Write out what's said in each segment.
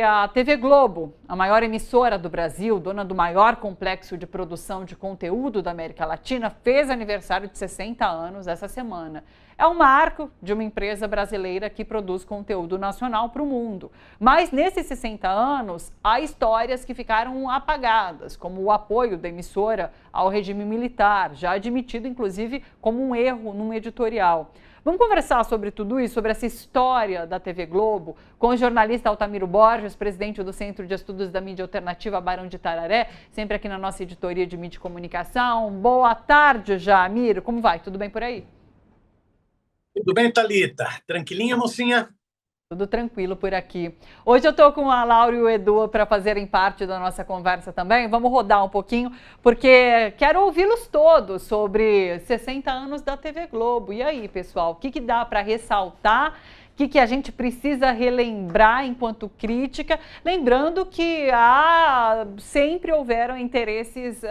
A TV Globo, a maior emissora do Brasil, dona do maior complexo de produção de conteúdo da América Latina, fez aniversário de 60 anos essa semana. É um marco de uma empresa brasileira que produz conteúdo nacional para o mundo. Mas nesses 60 anos, há histórias que ficaram apagadas, como o apoio da emissora ao regime militar, já admitido inclusive como um erro num editorial. Vamos conversar sobre tudo isso, sobre essa história da TV Globo, com o jornalista Altamiro Borges, presidente do Centro de Estudos da Mídia Alternativa Barão de Itararé, sempre aqui na nossa editoria de mídia e comunicação. Boa tarde, Jamiro. Como vai? Tudo bem por aí? Tudo bem, Thalita? Tranquilinha, mocinha? Tudo tranquilo por aqui. Hoje eu estou com a Laura e o Edu para fazerem parte da nossa conversa também. Vamos rodar um pouquinho, porque quero ouvi-los todos sobre 60 anos da TV Globo. E aí, pessoal, o que dá para ressaltar? O que a gente precisa relembrar enquanto crítica? Lembrando que sempre houveram interesses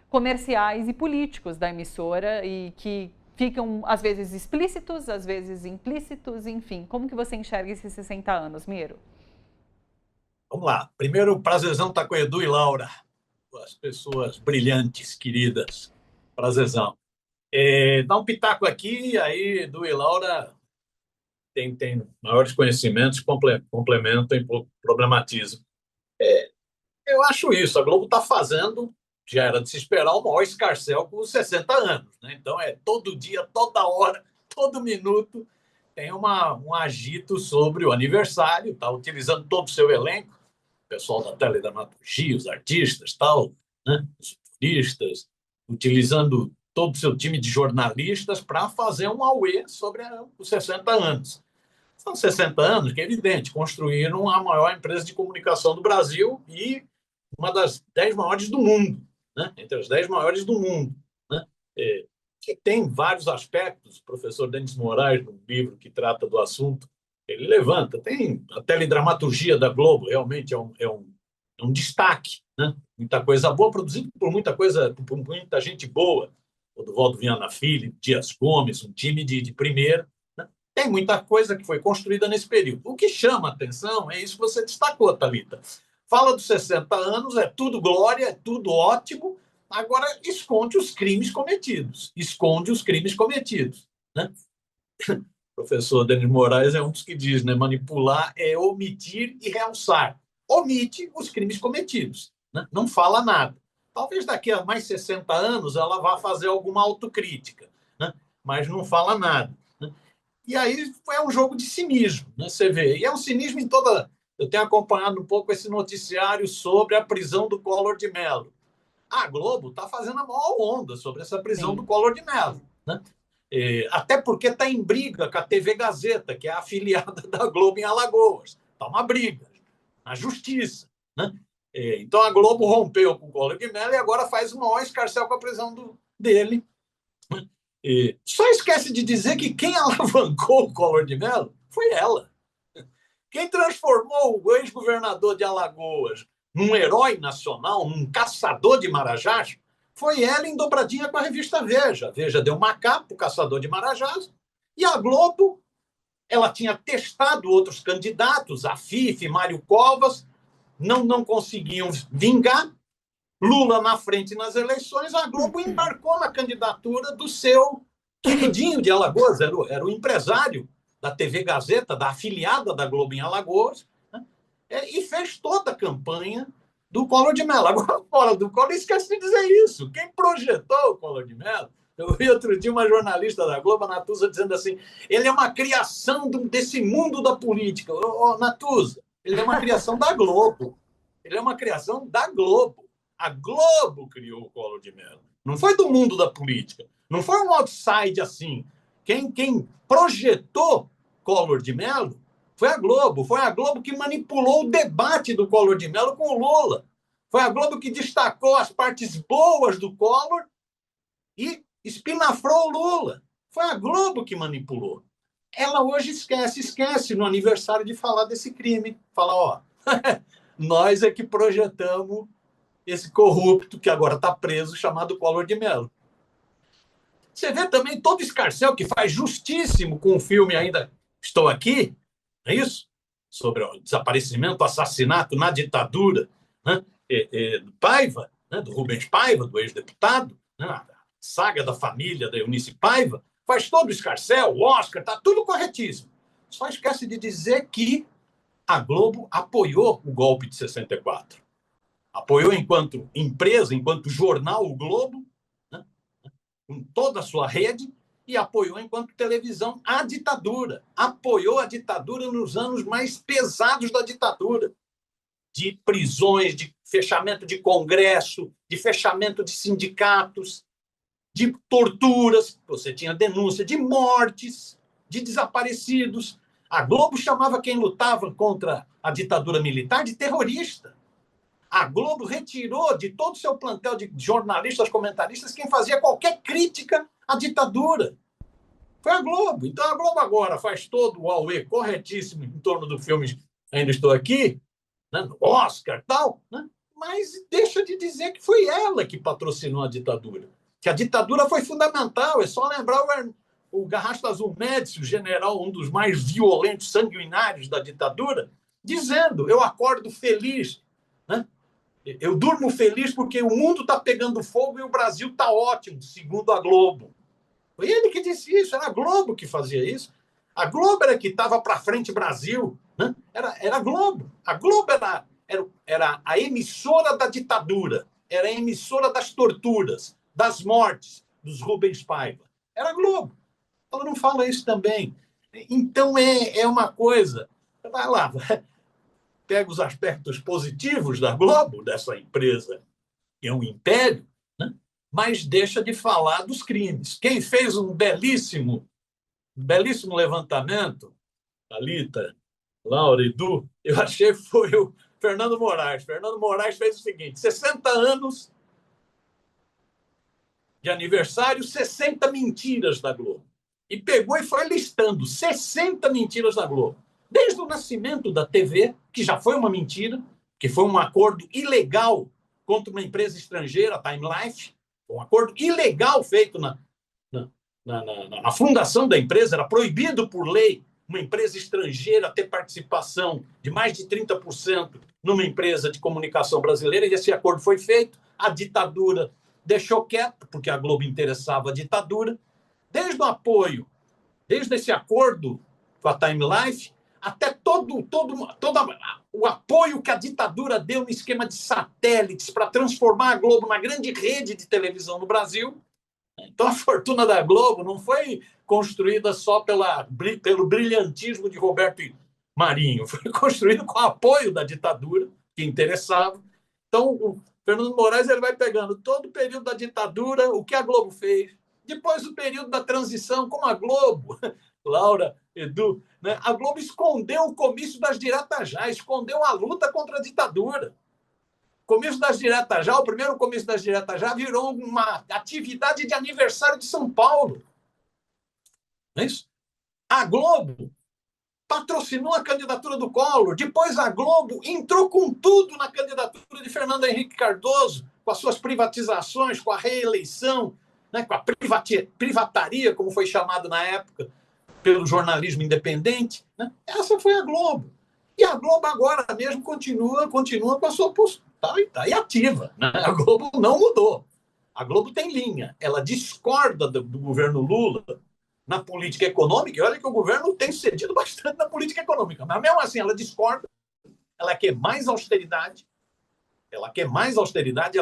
comerciais e políticos da emissora e que ficam, às vezes, explícitos, às vezes implícitos, enfim. Como que você enxerga esses 60 anos, Miro? Vamos lá. Primeiro, prazerzão estar com Edu e Laura, as pessoas brilhantes, queridas. Prazerzão. Dá um pitaco aqui, aí Edu e Laura têm maiores conhecimentos, complementam e problematizam. Eu acho isso. A Globo está fazendo, já era de se esperar, o maior escarcéu com os 60 anos. Né? Então, todo dia, toda hora, todo minuto, tem um agito sobre o aniversário, está utilizando todo o seu elenco, o pessoal da teledramaturgia, os artistas, tal, né? Os turistas, utilizando todo o seu time de jornalistas para fazer um auê sobre os 60 anos. São 60 anos que, é evidente, construíram a maior empresa de comunicação do Brasil e uma das 10 maiores do mundo, né? Entre as 10 maiores do mundo. Né? Que tem vários aspectos. O professor Denis Moraes, no livro que trata do assunto, ele levanta. Tem a teledramaturgia da Globo, realmente é um destaque. Né? Muita coisa boa, produzida por muita gente boa. O Duvaldo Viana Filho, Dias Gomes, um time de primeira. Né? Tem muita coisa que foi construída nesse período. O que chama a atenção é isso que você destacou, Thalita. Fala dos 60 anos, é tudo glória, é tudo ótimo, agora esconde os crimes cometidos. Esconde os crimes cometidos. Né? O professor Denis Moraes é um dos que diz, né? Manipular é omitir e realçar. Omite os crimes cometidos. Né? Não fala nada. Talvez daqui a mais 60 anos ela vá fazer alguma autocrítica, né? Mas não fala nada. Né? E aí é um jogo de cinismo, né? Você vê. E é um cinismo em toda... Eu tenho acompanhado um pouco esse noticiário sobre a prisão do Collor de Mello. A Globo está fazendo a maior onda sobre essa prisão do Sim. Collor de Mello. Né? Até porque está em briga com a TV Gazeta, que é a afiliada da Globo em Alagoas. Está uma briga na justiça. Né? Então a Globo rompeu com o Collor de Mello e agora faz o maior escarcéu com a prisão dele. Só esquece de dizer que quem alavancou o Collor de Mello foi ela. Quem transformou o ex-governador de Alagoas num herói nacional, num caçador de marajás, foi ela em dobradinha com a revista Veja. A Veja deu uma capa para o caçador de marajás e a Globo, ela tinha testado outros candidatos, a Fife, Mário Covas, não conseguiam vingar. Lula na frente nas eleições, a Globo embarcou na candidatura do seu queridinho de Alagoas, era o empresário da TV Gazeta, da afiliada da Globo em Alagoas, né? E fez toda a campanha do Collor de Mello. Agora, fora do Collor, esquece de dizer isso. Quem projetou o Collor de Mello, eu vi outro dia uma jornalista da Globo, a Natuza, dizendo assim, ele é uma criação desse mundo da política. Natuza, ele é uma criação da Globo. Ele é uma criação da Globo. A Globo criou o Collor de Mello. Não foi do mundo da política. Não foi um outside assim. Quem projetou Collor de Mello foi a Globo. Foi a Globo que manipulou o debate do Collor de Mello com o Lula. Foi a Globo que destacou as partes boas do Collor e espinafrou o Lula. Foi a Globo que manipulou. Ela hoje esquece no aniversário de falar desse crime. Fala, ó, nós é que projetamos esse corrupto que agora está preso, chamado Collor de Mello. Você vê também todo escarcéu que faz justíssimo com o filme Ainda Estou Aqui, é isso? sobre o desaparecimento, o assassinato na ditadura, né, do Paiva, né, do Rubens Paiva, do ex-deputado, né, a saga da família da Eunice Paiva, faz todo o escarcéu, o Oscar, está tudo corretíssimo. Só esquece de dizer que a Globo apoiou o golpe de 64. Apoiou enquanto empresa, enquanto jornal, o Globo, né, com toda a sua rede, e apoiou enquanto televisão a ditadura. Apoiou a ditadura nos anos mais pesados da ditadura, de prisões, de fechamento de congresso, de fechamento de sindicatos, de torturas, você tinha denúncia de mortes, de desaparecidos. A Globo chamava quem lutava contra a ditadura militar de terrorista. A Globo retirou de todo o seu plantel de jornalistas, comentaristas, quem fazia qualquer crítica à ditadura. Foi a Globo. Então a Globo agora faz todo o auê corretíssimo em torno do filme Ainda Estou Aqui, né, no Oscar e tal, né, mas deixa de dizer que foi ela que patrocinou a ditadura. Que a ditadura foi fundamental. É só lembrar o Garrasto Azul Médici, o general, um dos mais violentos, sanguinários da ditadura, dizendo: eu acordo feliz, né? Eu durmo feliz porque o mundo está pegando fogo e o Brasil está ótimo, segundo a Globo. Foi ele que disse isso, era a Globo que fazia isso. A Globo era que estava para frente Brasil, né? Era a Globo. A Globo era a emissora da ditadura, era a emissora das torturas, das mortes dos Rubens Paiva. Era a Globo. Ela não fala isso também. Então é uma coisa. Vai lá, pega os aspectos positivos da Globo, dessa empresa, que é um império, né, mas deixa de falar dos crimes. Quem fez um belíssimo levantamento, Thalita, Laura, Edu, eu achei foi o Fernando Moraes. Fernando Moraes fez o seguinte: 60 anos de aniversário, 60 mentiras da Globo. E pegou e foi listando 60 mentiras da Globo. Desde o nascimento da TV, que já foi uma mentira, que foi um acordo ilegal contra uma empresa estrangeira, a Time Life, um acordo ilegal feito na fundação da empresa, era proibido por lei uma empresa estrangeira ter participação de mais de 30% numa empresa de comunicação brasileira, e esse acordo foi feito. A ditadura deixou quieto, porque a Globo interessava a ditadura. Desde o apoio, desde esse acordo com a Time Life, até todo o apoio que a ditadura deu no esquema de satélites para transformar a Globo na grande rede de televisão no Brasil. Então, a fortuna da Globo não foi construída só pelo brilhantismo de Roberto Marinho, foi construído com o apoio da ditadura, que interessava. Então, o Fernando Moraes ele vai pegando todo o período da ditadura, o que a Globo fez, depois o período da transição, como a Globo, Laura, Edu, né? A Globo escondeu o comício das diretas já, escondeu a luta contra a ditadura. Comício das diretas já, o primeiro comício das diretas já virou uma atividade de aniversário de São Paulo. Não é isso? A Globo patrocinou a candidatura do Collor, depois a Globo entrou com tudo na candidatura de Fernando Henrique Cardoso, com as suas privatizações, com a reeleição, né, com a privataria, como foi chamado na época, pelo jornalismo independente. Né? Essa foi a Globo. E a Globo agora mesmo continua com a sua postura. Está aí ativa. Né? A Globo não mudou. A Globo tem linha. Ela discorda do governo Lula na política econômica. E olha que o governo tem cedido bastante na política econômica. Mas mesmo assim, ela discorda. Ela quer mais austeridade. Ela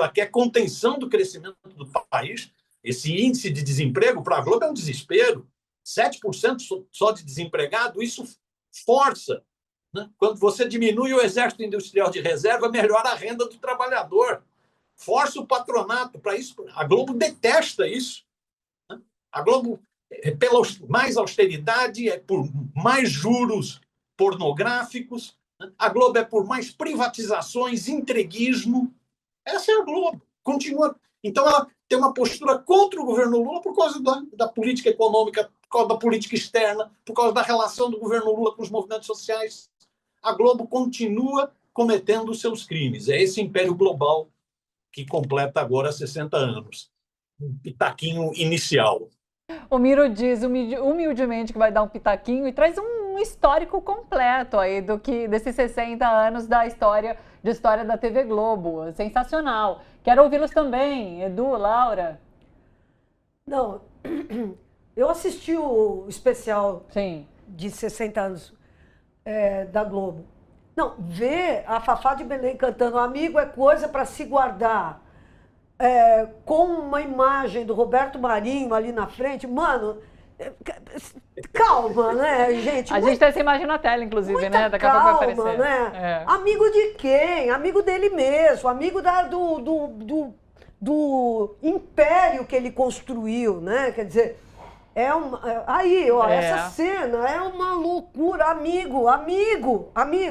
quer contenção do crescimento do país. Esse índice de desemprego para a Globo é um desespero. 7% só de desempregado, isso força. Né? Quando você diminui o exército industrial de reserva, melhora a renda do trabalhador. Força o patronato para isso. A Globo detesta isso. Né? A Globo é pela mais austeridade, é por mais juros pornográficos. Né? A Globo é por mais privatizações, entreguismo. Essa é a Globo. Continua. Então, ela tem uma postura contra o governo Lula por causa da política econômica, por causa da política externa, por causa da relação do governo Lula com os movimentos sociais. A Globo continua cometendo os seus crimes. É esse império global que completa agora 60 anos. Um pitaquinho inicial. O Miro diz humildemente que vai dar um pitaquinho e traz um um histórico completo aí desses 60 anos da história da TV Globo. Sensacional. Quero ouvi-los também, Edu, Laura. Não, eu assisti o especial Sim. de 60 anos da Globo. Não, ver a Fafá de Belém cantando Amigo é coisa para se guardar. Com uma imagem do Roberto Marinho ali na frente, mano, calma, né, gente? A gente tem essa imagem na tela, inclusive, né? Daqui a pouco vai aparecer. Né? Amigo de quem? Amigo dele mesmo, amigo do império que ele construiu, né? Quer dizer, essa cena é uma loucura. Amigo.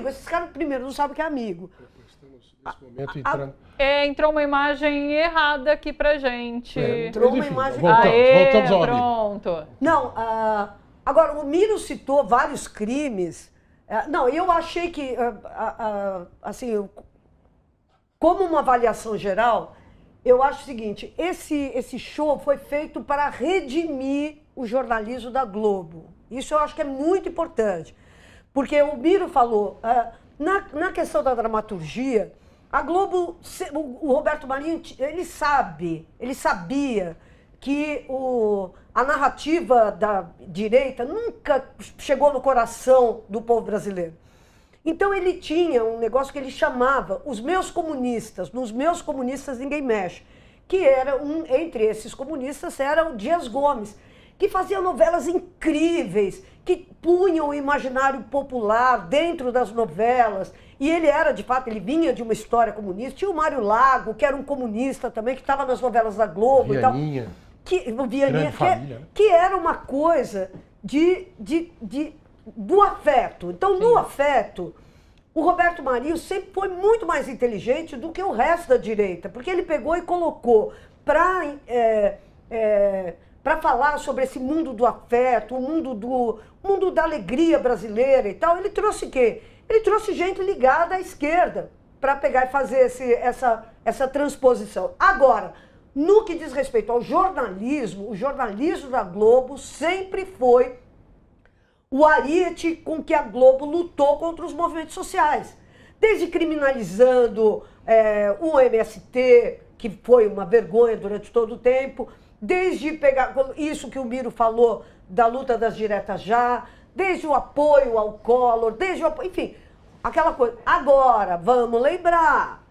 Esses caras, primeiro, não sabem o que é amigo. Estamos, nesse momento, entrando... entrou uma imagem errada aqui pra gente. Entrou uma imagem... Voltamos ao pronto. amigo. Não, agora, o Miro citou vários crimes. Não, eu achei que, assim, como uma avaliação geral, eu acho o seguinte, esse show foi feito para redimir o jornalismo da Globo. Isso eu acho que é muito importante. Porque o Miro falou, na questão da dramaturgia, a Globo, o Roberto Marinho, ele sabia que a narrativa da direita nunca chegou no coração do povo brasileiro. Então ele tinha um negócio que ele chamava os meus comunistas, nos meus comunistas ninguém mexe, que era entre esses comunistas era o Dias Gomes, que fazia novelas incríveis, que punham o imaginário popular dentro das novelas. E ele era, de fato, ele vinha de uma história comunista. Tinha o Mário Lago, que era um comunista também, que estava nas novelas da Globo Vianinha. E tal. Vianinha, Família, né? que era uma coisa do afeto. Então, no afeto, o Roberto Marinho sempre foi muito mais inteligente do que o resto da direita, porque ele pegou e colocou para falar sobre esse mundo do afeto, o mundo da alegria brasileira e tal. Ele trouxe o quê? Ele trouxe gente ligada à esquerda para pegar e fazer essa transposição. Agora, no que diz respeito ao jornalismo, o jornalismo da Globo sempre foi o ariete com que a Globo lutou contra os movimentos sociais. Desde criminalizando o MST, que foi uma vergonha durante todo o tempo, desde pegar isso que o Miro falou da luta das diretas já, desde o apoio ao Collor, enfim, aquela coisa. Agora, vamos lembrar,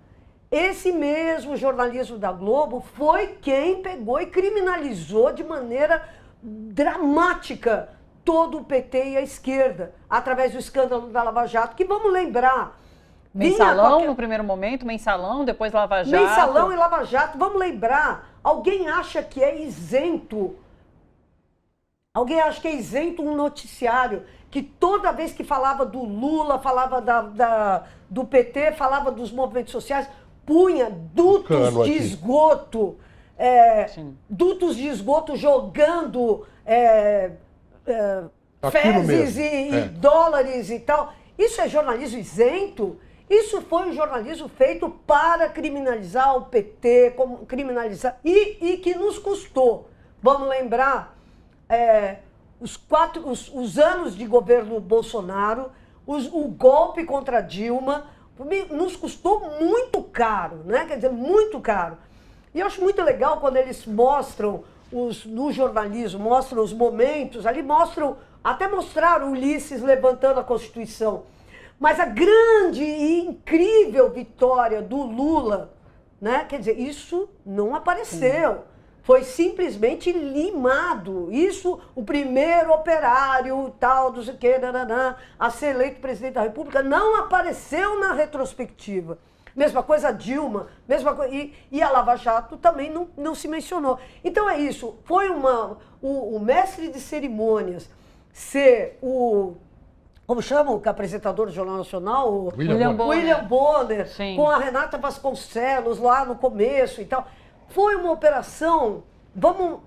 esse mesmo jornalismo da Globo foi quem pegou e criminalizou de maneira dramática todo o PT e a esquerda, através do escândalo da Lava Jato, que vamos lembrar... Mensalão no primeiro momento, Mensalão, depois Lava Jato. Mensalão e Lava Jato, vamos lembrar, alguém acha que é isento... Alguém acha que é isento um noticiário que toda vez que falava do Lula, falava do PT, falava dos movimentos sociais, punha dutos de esgoto, dutos de esgoto jogando fezes e dólares e tal. Isso é jornalismo isento? Isso foi um jornalismo feito para criminalizar o PT, criminalizar e que nos custou. Vamos lembrar... os anos de governo Bolsonaro, o golpe contra Dilma, nos custou muito caro, né? Quer dizer, muito caro. E eu acho muito legal quando eles mostram, no jornalismo, mostram os momentos, ali até mostraram Ulisses levantando a Constituição. Mas a grande e incrível vitória do Lula, né? Quer dizer, isso não apareceu. Foi simplesmente limado. Isso, o primeiro operário, tal, não sei o quê, a ser eleito presidente da República, não apareceu na retrospectiva. Mesma coisa a Dilma, mesma coisa, e a Lava Jato também não se mencionou. Então é isso, foi o mestre de cerimônias ser como chama o apresentador do Jornal Nacional? William Bonner, com a Renata Vasconcelos lá no começo e tal. Foi uma operação, vamos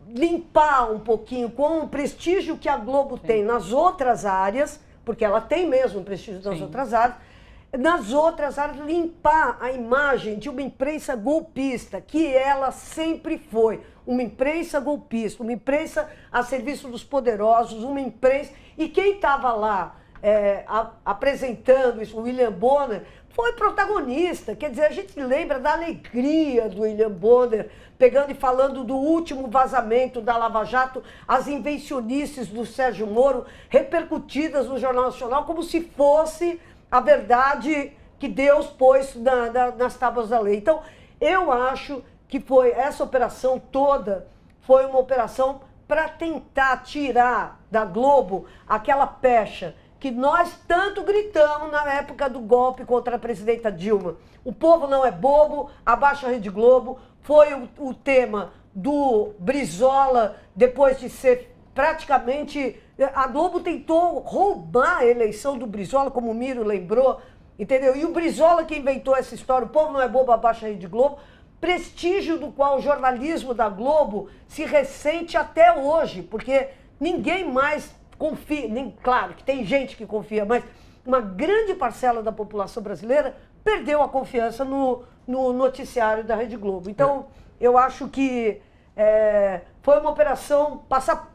limpar um pouquinho com o prestígio que a Globo tem nas outras áreas, porque ela tem mesmo prestígio nas outras áreas, nas outras áreas, limpar a imagem de uma imprensa golpista, que ela sempre foi. Uma imprensa golpista, uma imprensa a serviço dos poderosos, uma imprensa... E quem estava lá apresentando isso, o William Bonner, foi protagonista. Quer dizer, a gente lembra da alegria do William Bonner, pegando e falando do último vazamento da Lava Jato, as invencionices do Sérgio Moro, repercutidas no Jornal Nacional, como se fosse a verdade que Deus pôs nas tábuas da lei. Então, eu acho que essa operação toda foi uma operação para tentar tirar da Globo aquela pecha que nós tanto gritamos na época do golpe contra a presidenta Dilma. O povo não é bobo, abaixa a Rede Globo. Foi o tema do Brizola, depois de ser praticamente... A Globo tentou roubar a eleição do Brizola, como o Miro lembrou, entendeu? E o Brizola que inventou essa história, o povo não é bobo, abaixa a Rede Globo, prestígio do qual o jornalismo da Globo se ressente até hoje, porque ninguém mais confia, claro que tem gente que confia, mas uma grande parcela da população brasileira perdeu a confiança no noticiário da Rede Globo. Então, eu acho que foi uma operação,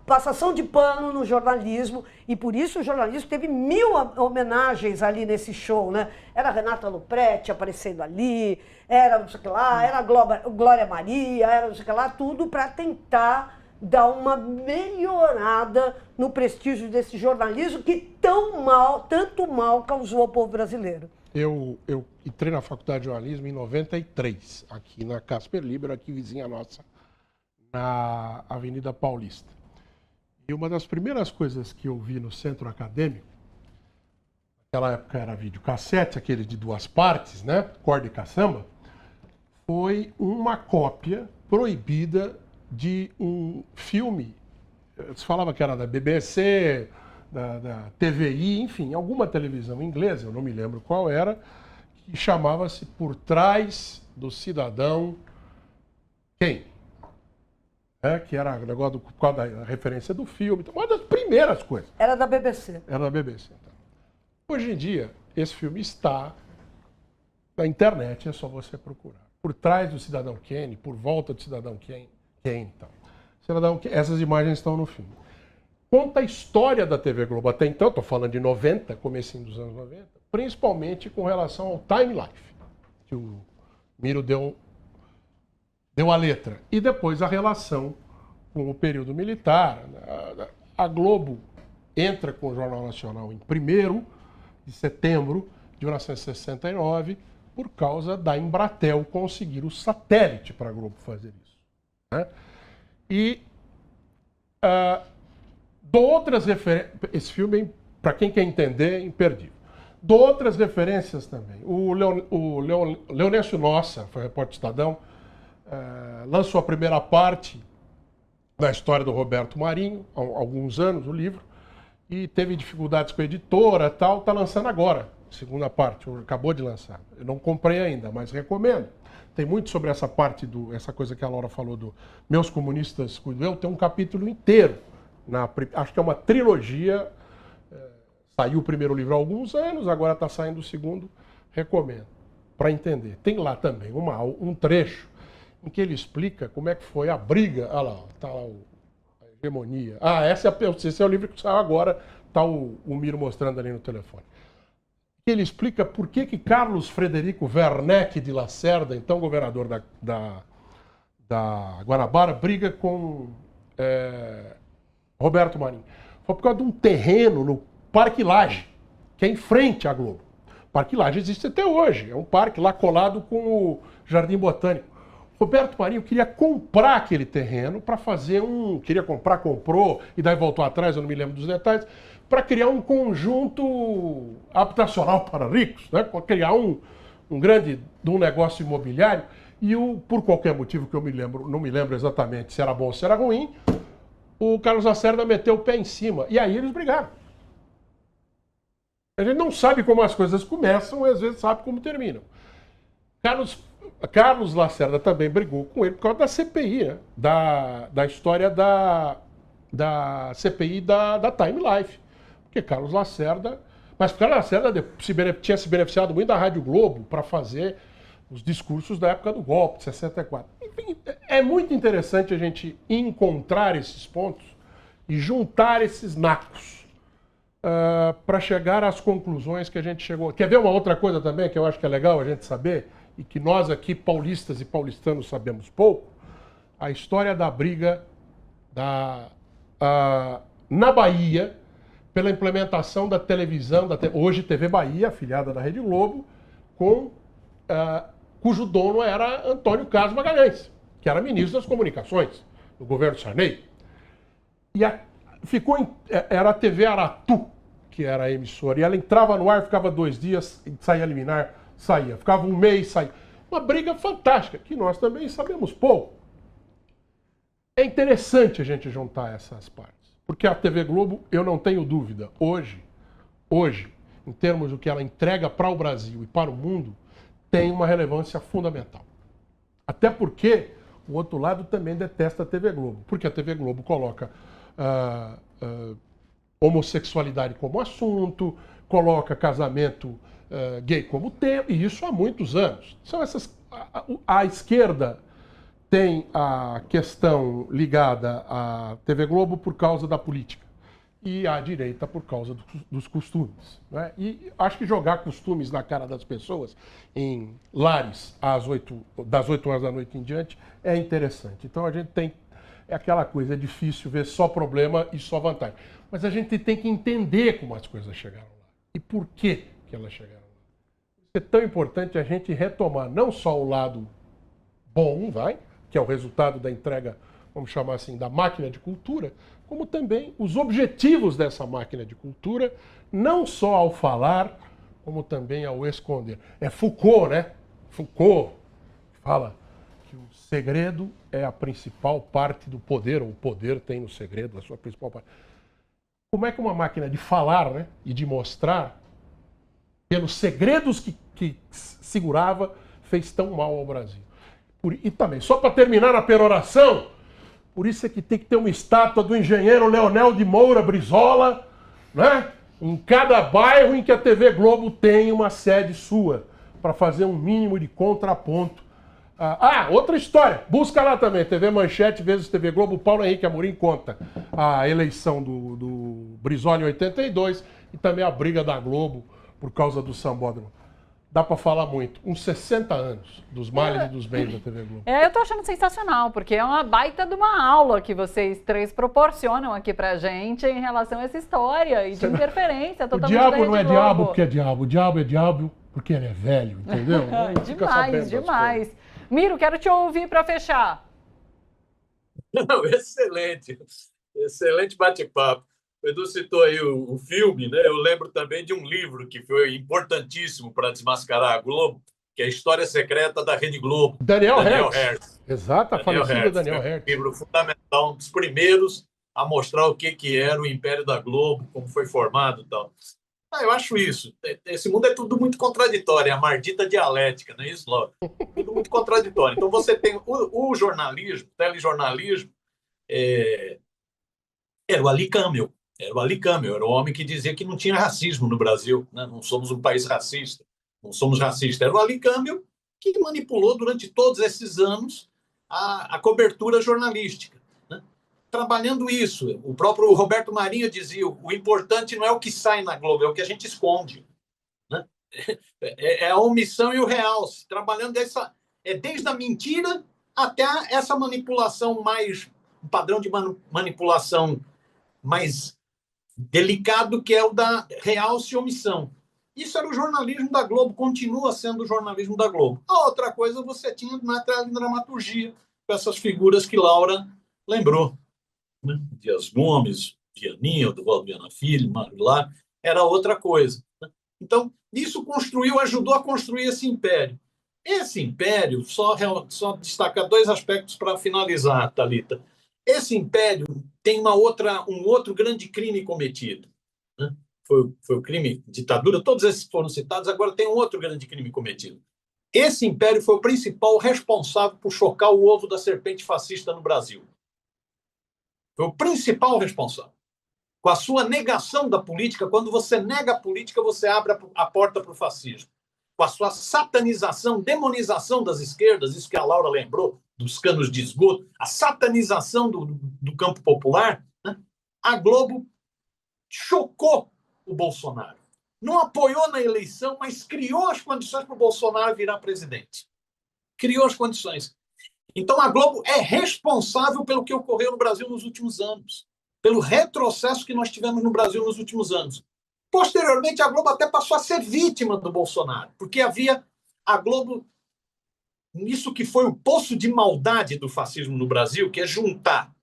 passação de pano no jornalismo, e por isso o jornalismo teve 1000 homenagens ali nesse show, né? Era a Renata Luprete aparecendo ali, era não sei o que lá, era a Glória Maria, era não sei o que lá, tudo para tentar dar uma melhorada no prestígio desse jornalismo que tanto mal causou ao povo brasileiro. Eu entrei na faculdade de jornalismo em 93, aqui na Casper Libero, aqui vizinha nossa, na Avenida Paulista. E uma das primeiras coisas que eu vi no centro acadêmico, naquela época era videocassete, aquele de 2 partes, né? Corda e caçamba, foi uma cópia proibida de um filme, se falava que era da BBC, da TVI, enfim, alguma televisão inglesa, eu não me lembro qual era, que chamava-se Por Trás do Cidadão Quem? Que era o negócio por causa da referência do filme, então, uma das primeiras coisas. Era da BBC. Era da BBC. Então. Hoje em dia, esse filme está na internet, é só você procurar. Por Trás do Cidadão Kane, Por Volta do Cidadão Kane, então. Essas imagens estão no filme. Conta a história da TV Globo até então, estou falando de 90, comecinho dos anos 90, principalmente com relação ao Time Life, que o Miro deu a letra. E depois a relação com o período militar. A Globo entra com o Jornal Nacional em 1º de setembro de 1969 por causa da Embratel conseguir o satélite para a Globo fazer isso. Né? E dou outras referências. Esse filme, para quem quer entender, é imperdível. Dou outras referências também. O Leonésio Nossa, foi repórter do Estadão, lançou a primeira parte da história do Roberto Marinho, há alguns anos, o livro, e teve dificuldades com a editora e tal, está lançando agora, segunda parte, acabou de lançar. Eu não comprei ainda, mas recomendo. Tem muito sobre essa parte, essa coisa que a Laura falou do Meus Comunistas Cuido Eu, tem um capítulo inteiro, acho que é uma trilogia, saiu o primeiro livro há alguns anos, agora está saindo o segundo, recomendo, para entender. Tem lá também um trecho em que ele explica como é que foi a briga. Olha lá, está lá a hegemonia. Esse é o livro que saiu agora, está o Miro mostrando ali no telefone. Ele explica por que Carlos Frederico Werneck de Lacerda, então governador da Guanabara, briga com Roberto Marinho. Foi por causa de um terreno no Parque Lage, que é em frente à Globo. O Parque Lage existe até hoje, é um parque lá colado com o Jardim Botânico. Roberto Marinho queria comprar aquele terreno para fazer queria comprar, comprou, e daí voltou atrás, eu não me lembro dos detalhes, para criar um conjunto habitacional para ricos, né? Para criar um negócio imobiliário, e por qualquer motivo que eu não me lembro exatamente se era bom ou se era ruim, o Carlos Lacerda meteu o pé em cima, e aí eles brigaram. A gente não sabe como as coisas começam, e às vezes sabe como terminam. Carlos Lacerda também brigou com ele por causa da CPI, né? da história da CPI da Time Life. Porque Carlos Lacerda Mas porque a Lacerda tinha se beneficiado muito da Rádio Globo para fazer os discursos da época do golpe, de 64. Enfim, é muito interessante a gente encontrar esses pontos e juntar esses nacos para chegar às conclusões que a gente chegou. Quer ver uma outra coisa também que eu acho que é legal a gente saber, e que nós aqui, paulistas e paulistanos, sabemos pouco? A história da briga na Bahia pela implementação da televisão, hoje TV Bahia, afiliada da Rede Globo, cujo dono era Antônio Carlos Magalhães, que era ministro das Comunicações do governo Sarney. E era a TV Aratu, que era a emissora, e ela entrava no ar, ficava 2 dias, saía liminar, saía. Ficava 1 mês, saía. Uma briga fantástica, que nós também sabemos pouco. É interessante a gente juntar essas partes, porque a TV Globo, eu não tenho dúvida, hoje, em termos do que ela entrega para o Brasil e para o mundo, tem uma relevância fundamental. Até porque o outro lado também detesta a TV Globo, porque a TV Globo coloca homossexualidade como assunto, coloca casamento gay como tema, e isso há muitos anos. São a esquerda tem a questão ligada à TV Globo por causa da política e a direita por causa dos costumes, né? E acho que jogar costumes na cara das pessoas em lares das 8 horas da noite em diante é interessante. Então a gente tem aquela coisa, é difícil ver só problema e só vantagem. Mas a gente tem que entender como as coisas chegaram lá e por que elas chegaram lá. É tão importante a gente retomar não só o lado bom, que é o resultado da entrega, vamos chamar assim, da máquina de cultura, como também os objetivos dessa máquina de cultura, não só ao falar, como também ao esconder. É Foucault, né? Foucault fala que o segredo é a principal parte do poder, ou o poder tem no segredo a sua principal parte. Como é que uma máquina de falar, né, e de mostrar, pelos segredos que segurava, fez tão mal ao Brasil? E também, só para terminar a peroração, por isso é que tem que ter uma estátua do engenheiro Leonel de Moura Brizola, né, em cada bairro em que a TV Globo tem uma sede sua, para fazer um mínimo de contraponto. Outra história, busca lá também, TV Manchete vezes TV Globo, o Paulo Henrique Amorim conta a eleição do Brizola em 82 e também a briga da Globo por causa do sambódromo. Dá para falar muito. Uns 60 anos dos males e dos bens da TV Globo. Eu tô achando sensacional, porque é uma baita de uma aula que vocês três proporcionam aqui pra gente em relação a essa história e de interferência totalmente O diabo da não é Rede diabo Globo. porque é diabo. O diabo é diabo porque ele é velho, entendeu? Demais. Miro, quero te ouvir para fechar. Não, excelente. Excelente bate-papo. O Edu citou aí o filme, né? Eu lembro também de um livro que foi importantíssimo para desmascarar a Globo, que é a História Secreta da Rede Globo. Daniel Hertz. Exato, a falecida Daniel Hertz. Um livro fundamental, um dos primeiros a mostrar o que era o Império da Globo, como foi formado e tal. Eu acho isso. Esse mundo é tudo muito contraditório, é a maldita dialética, não é isso, Laura? Tudo muito contraditório. Então você tem o jornalismo, o telejornalismo, era o Ali Camel. Era o Ali Camel, era o homem que dizia que não tinha racismo no Brasil, né? Não somos um país racista, não somos racistas. Era o Ali Camel que manipulou durante todos esses anos a cobertura jornalística, né? Trabalhando isso. O próprio Roberto Marinho dizia: o importante não é o que sai na Globo, é o que a gente esconde, né? É a omissão e o realce, trabalhando desde a mentira até essa manipulação um padrão de manipulação mais delicado, que é o da realce e omissão. Isso era o jornalismo da Globo, continua sendo o jornalismo da Globo. A outra coisa você tinha na dramaturgia, com essas figuras que Laura lembrou, né? Dias Gomes, Vianinho, Duvaldo Viana Filho, Mário Lar, era outra coisa, né? Então, isso ajudou a construir esse império. Esse império, só destacar 2 aspectos para finalizar, Thalita. Esse império tem um outro grande crime cometido, né? Foi o crime ditadura, todos esses foram citados, agora tem um outro grande crime cometido. Esse império foi o principal responsável por chocar o ovo da serpente fascista no Brasil. Foi o principal responsável. com a sua negação da política. Quando você nega a política, você abre a porta para o fascismo. Com a sua satanização, demonização das esquerdas, isso que a Laura lembrou, dos canos de esgoto, a satanização do campo popular, né? A Globo chocou o Bolsonaro. Não apoiou na eleição, mas criou as condições para o Bolsonaro virar presidente. Criou as condições. Então, a Globo é responsável pelo que ocorreu no Brasil nos últimos anos, pelo retrocesso que nós tivemos no Brasil nos últimos anos. Posteriormente, a Globo até passou a ser vítima do Bolsonaro, porque havia a Globo, nisso que foi o poço de maldade do fascismo no Brasil, que é juntar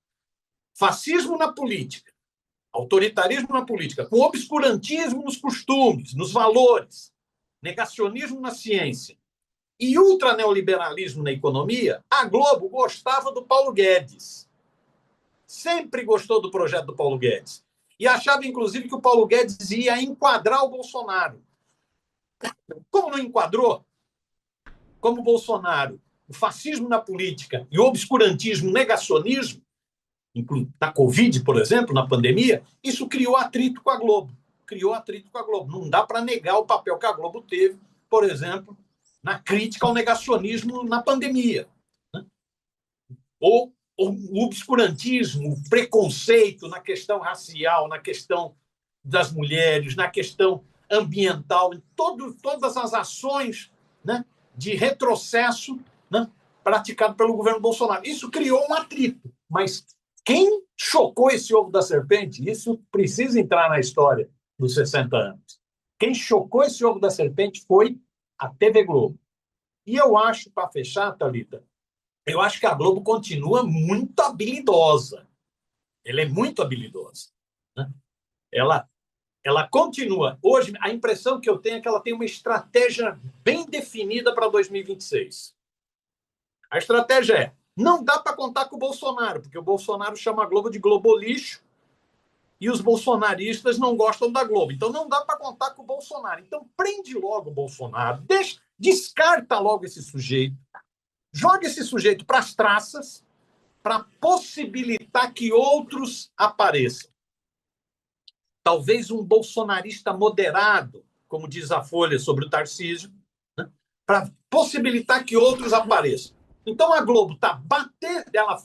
fascismo na política, autoritarismo na política, com obscurantismo nos costumes, nos valores, negacionismo na ciência e ultraneoliberalismo na economia. A Globo gostava do Paulo Guedes. Sempre gostou do projeto do Paulo Guedes. E achava, inclusive, que o Paulo Guedes ia enquadrar o Bolsonaro. Como não enquadrou? Como o Bolsonaro, o fascismo na política e o obscurantismo, negacionismo, na Covid, por exemplo, na pandemia, isso criou atrito com a Globo. Criou atrito com a Globo. Não dá para negar o papel que a Globo teve, por exemplo, na crítica ao negacionismo na pandemia. Né? Ou o obscurantismo, o preconceito na questão racial, na questão das mulheres, na questão ambiental, em todas as ações, né, de retrocesso, né, praticado pelo governo Bolsonaro. Isso criou um atrito, mas quem chocou esse ovo da serpente, isso precisa entrar na história dos 60 anos. Quem chocou esse ovo da serpente foi a TV Globo. E eu acho, para fechar, Thalita, eu acho que a Globo continua muito habilidosa. Ela é muito habilidosa. Né? Ela continua. Hoje, a impressão que eu tenho é que ela tem uma estratégia bem definida para 2026. A estratégia é: não dá para contar com o Bolsonaro, porque o Bolsonaro chama a Globo de globolixo e os bolsonaristas não gostam da Globo. Então, não dá para contar com o Bolsonaro. Então, prende logo o Bolsonaro, descarta logo esse sujeito, joga esse sujeito para as traças para possibilitar que outros apareçam. Talvez um bolsonarista moderado, como diz a Folha sobre o Tarcísio, né, para possibilitar que outros apareçam. Então, a Globo está batendo, ela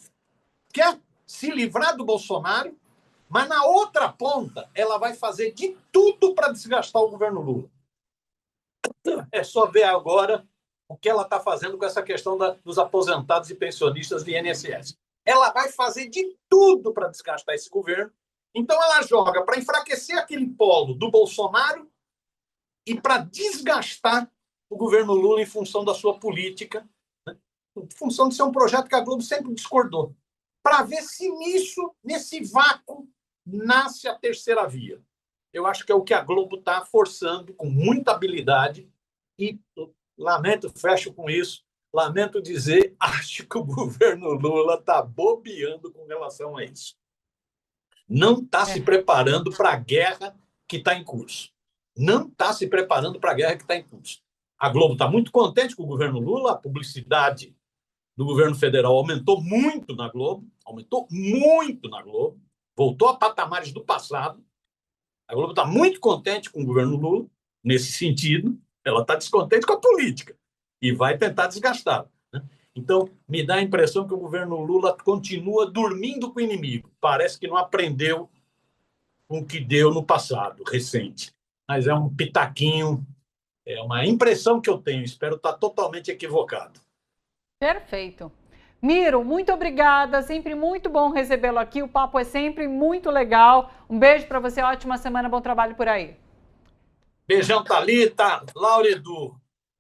quer se livrar do Bolsonaro, mas na outra ponta ela vai fazer de tudo para desgastar o governo Lula. É só ver agora o que ela está fazendo com essa questão dos aposentados e pensionistas do INSS. Ela vai fazer de tudo para desgastar esse governo. Então, ela joga para enfraquecer aquele polo do Bolsonaro e para desgastar o governo Lula em função da sua política, né? Em função de ser um projeto que a Globo sempre discordou, para ver se nesse vácuo, nasce a terceira via. Eu acho que é o que a Globo está forçando com muita habilidade e, lamento, fecho com isso, lamento dizer, acho que o governo Lula está bobeando com relação a isso. Não está se preparando para a guerra que está em curso. Não está se preparando para a guerra que está em curso. A Globo está muito contente com o governo Lula, a publicidade do governo federal aumentou muito na Globo, voltou a patamares do passado. A Globo está muito contente com o governo Lula, nesse sentido. Ela está descontente com a política e vai tentar desgastá-la. Né? Então, me dá a impressão que o governo Lula continua dormindo com o inimigo. Parece que não aprendeu com o que deu no passado, recente. Mas é um pitaquinho, é uma impressão que eu tenho. Espero estar totalmente equivocado. Perfeito. Miro, muito obrigada, sempre muito bom recebê-lo aqui, o papo é sempre muito legal. Um beijo para você, ótima semana, bom trabalho por aí. Beijão, Thalita, Laura e Edu.